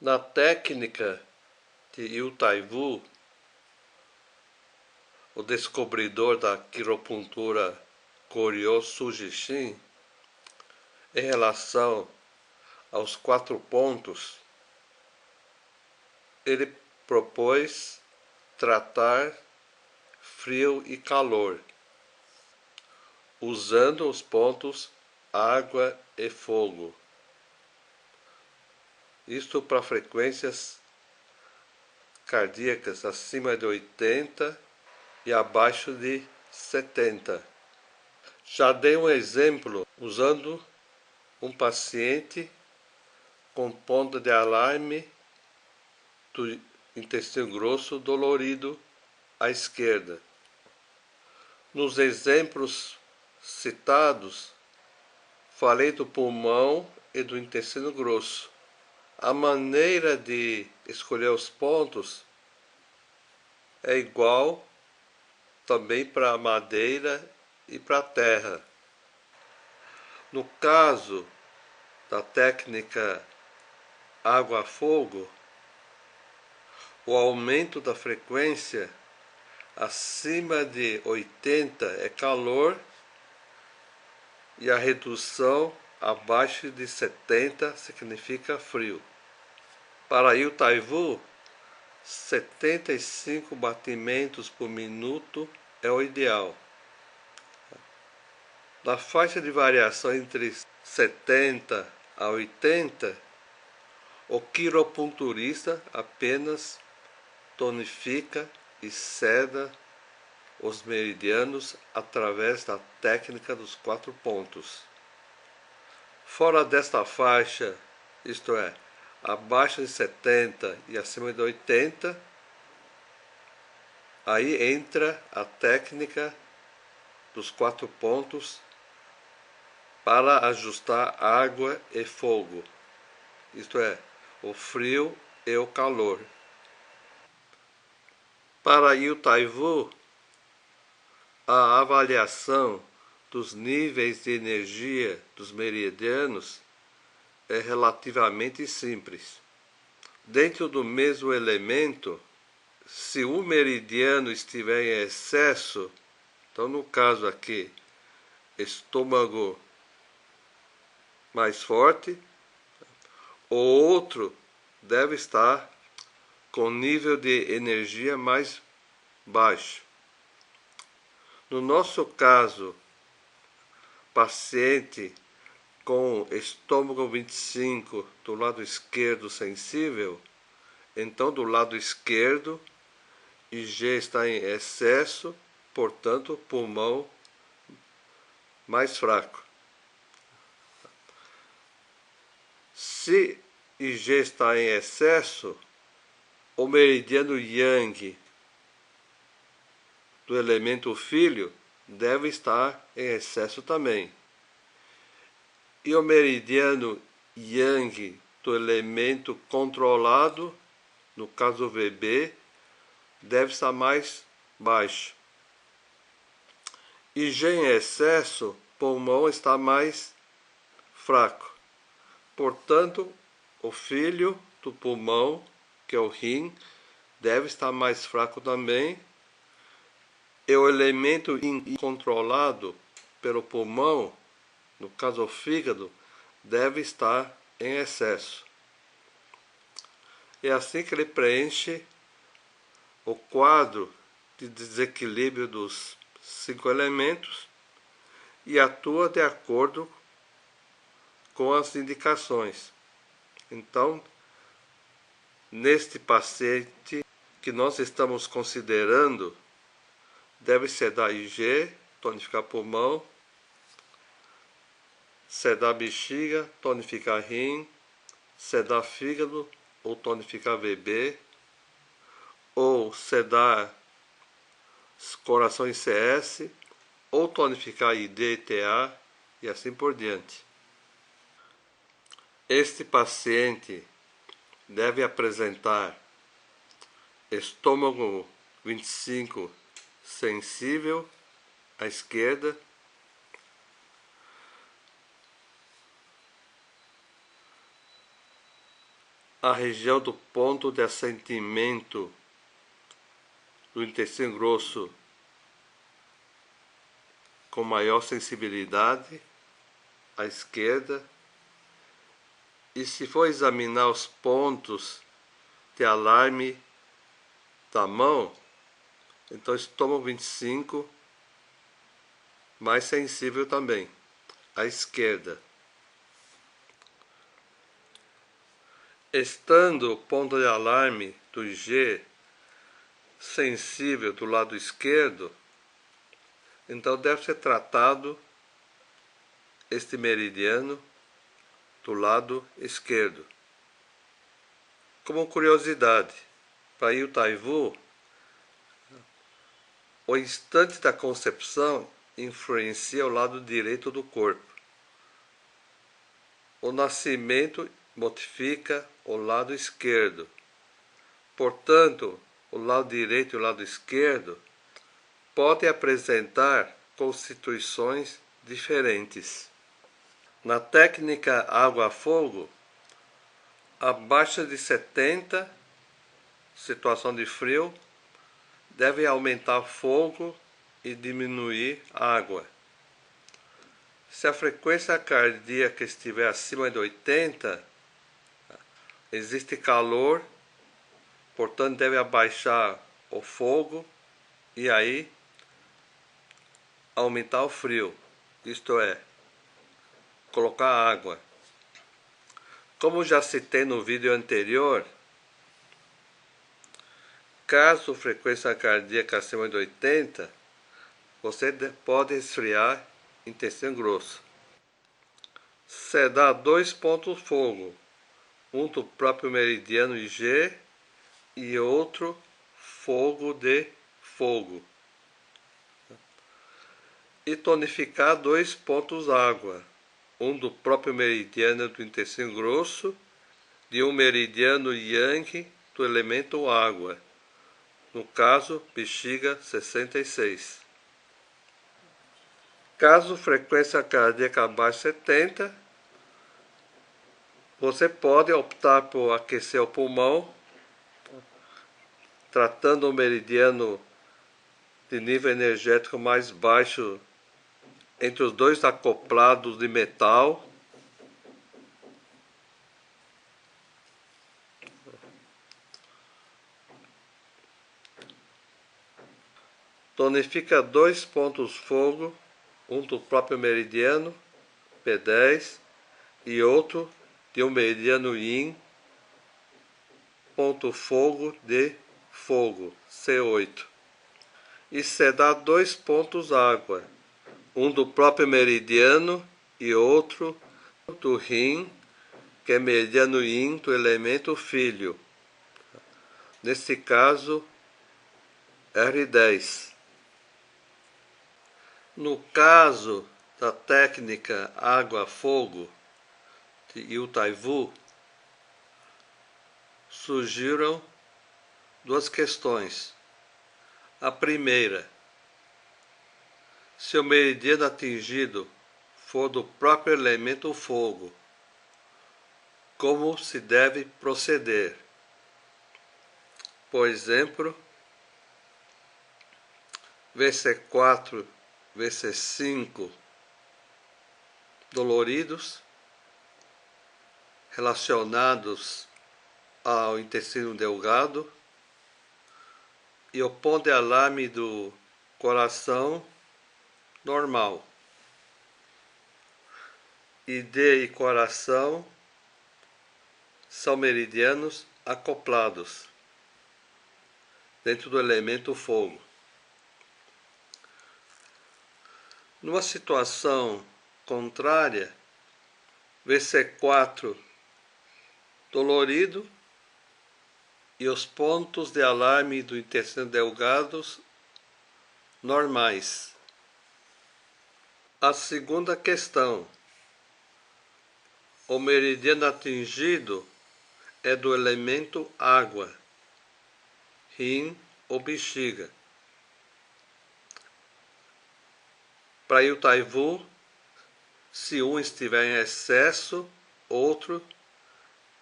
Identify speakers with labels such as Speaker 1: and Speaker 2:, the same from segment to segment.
Speaker 1: Na técnica de Yu Tai-Wu, o descobridor da quiropuntura Koryo Sujishin, em relação aos 4 pontos, ele propôs tratar frio e calor, usando os pontos água e fogo. Isto para frequências cardíacas acima de 80 e abaixo de 70. Já dei um exemplo usando um paciente com ponto de alarme do intestino grosso dolorido à esquerda. Nos exemplos citados, falei do pulmão e do intestino grosso. A maneira de escolher os pontos é igual também para a madeira e para a terra. No caso da técnica água-fogo, o aumento da frequência acima de 80 é calor e a redução abaixo de 70 significa frio. Para Yu Tai-Wu, 75 batimentos por minuto é o ideal. Na faixa de variação entre 70 a 80, o quiropunturista apenas tonifica e seda os meridianos através da técnica dos 4 pontos. Fora desta faixa, isto é, abaixo de 70 e acima de 80, aí entra a técnica dos 4 pontos para ajustar água e fogo, isto é, o frio e o calor. Para Yu Tai-Wu, a avaliação dos níveis de energia dos meridianos é relativamente simples. Dentro do mesmo elemento, se o meridiano estiver em excesso, então no caso aqui, estômago mais forte, o outro deve estar com nível de energia mais baixo. No nosso caso, paciente com estômago 25 do lado esquerdo sensível, então do lado esquerdo IG está em excesso, portanto pulmão mais fraco. Se IG está em excesso, o meridiano Yang do elemento filho deve estar em excesso também. E o meridiano Yang do elemento controlado, no caso VB, deve estar mais baixo. IG em excesso, pulmão está mais fraco. Portanto, o filho do pulmão, que é o rim, deve estar mais fraco também. E o elemento incontrolado pelo pulmão, no caso o fígado, deve estar em excesso. É assim que ele preenche o quadro de desequilíbrio dos 5 elementos e atua de acordo com as indicações. Então, neste paciente que nós estamos considerando, deve sedar IG, tonificar pulmão, sedar bexiga, tonificar rim, sedar fígado ou tonificar VB, ou sedar coração e CS, ou tonificar ID e TA, e assim por diante. Este paciente deve apresentar estômago 25 sensível à esquerda, a região do ponto de assentimento do intestino grosso com maior sensibilidade, à esquerda, e se for examinar os pontos de alarme da mão, então estômago 25, mais sensível também, à esquerda. Estando o ponto de alarme do G sensível do lado esquerdo, então deve ser tratado este meridiano do lado esquerdo. Como curiosidade, para Yu Tai Wu, o instante da concepção influencia o lado direito do corpo. O nascimento modifica o lado esquerdo. Portanto, o lado direito e o lado esquerdo podem apresentar constituições diferentes. Na técnica água-fogo, abaixo de 70, situação de frio, deve aumentar fogo e diminuir água. Se a frequência cardíaca estiver acima de 80, existe calor, portanto deve abaixar o fogo e aí aumentar o frio, isto é, colocar água. Como já citei no vídeo anterior, caso a frequência cardíaca acima de 80, você pode esfriar intestino grosso. Sedar 2 pontos fogo, um do próprio meridiano G e outro fogo de fogo. E tonificar 2 pontos água, um do próprio meridiano do intestino grosso e um meridiano yang do elemento água, no caso bexiga 66. Caso frequência cardíaca abaixo de 70, você pode optar por aquecer o pulmão, tratando o meridiano de nível energético mais baixo entre os dois acoplados de metal. Tonifica 2 pontos fogo, um do próprio meridiano, P10, e outro de um meridiano yin, ponto fogo de fogo, C8. E sedar 2 pontos água, um do próprio meridiano e outro do rim, que é meridiano yin do elemento filho. Nesse caso, R10. No caso da técnica água-fogo de Yu Tai Wu, surgiram duas questões. A primeira, se o meridiano atingido for do próprio elemento fogo, como se deve proceder? Por exemplo, VC4, VC5 doloridos relacionados ao intestino delgado e o ponto de alarme do coração normal. ID e coração são meridianos acoplados dentro do elemento fogo. Numa situação contrária, VC4 dolorido e os pontos de alarme do intestino delgados normais. A segunda questão, o meridiano atingido é do elemento água, rim ou bexiga. Para Yu Tai Wu, se um estiver em excesso, outro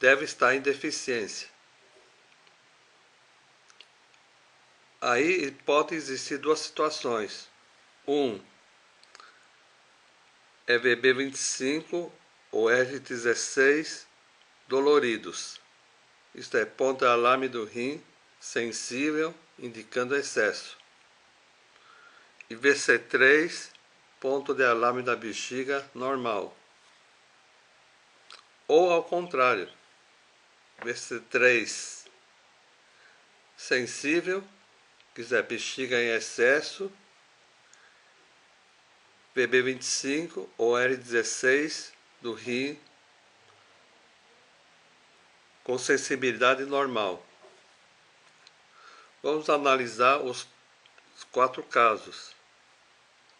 Speaker 1: deve estar em deficiência. Aí pode existir duas situações. É VB25 ou R16 doloridos. Isto é, ponto de alarme do rim sensível, indicando excesso. E VC3, ponto de alarme da bexiga normal. Ou ao contrário, VC3 sensível, quiser bexiga em excesso, VB25 ou R16 do rim com sensibilidade normal. Vamos analisar os 4 casos.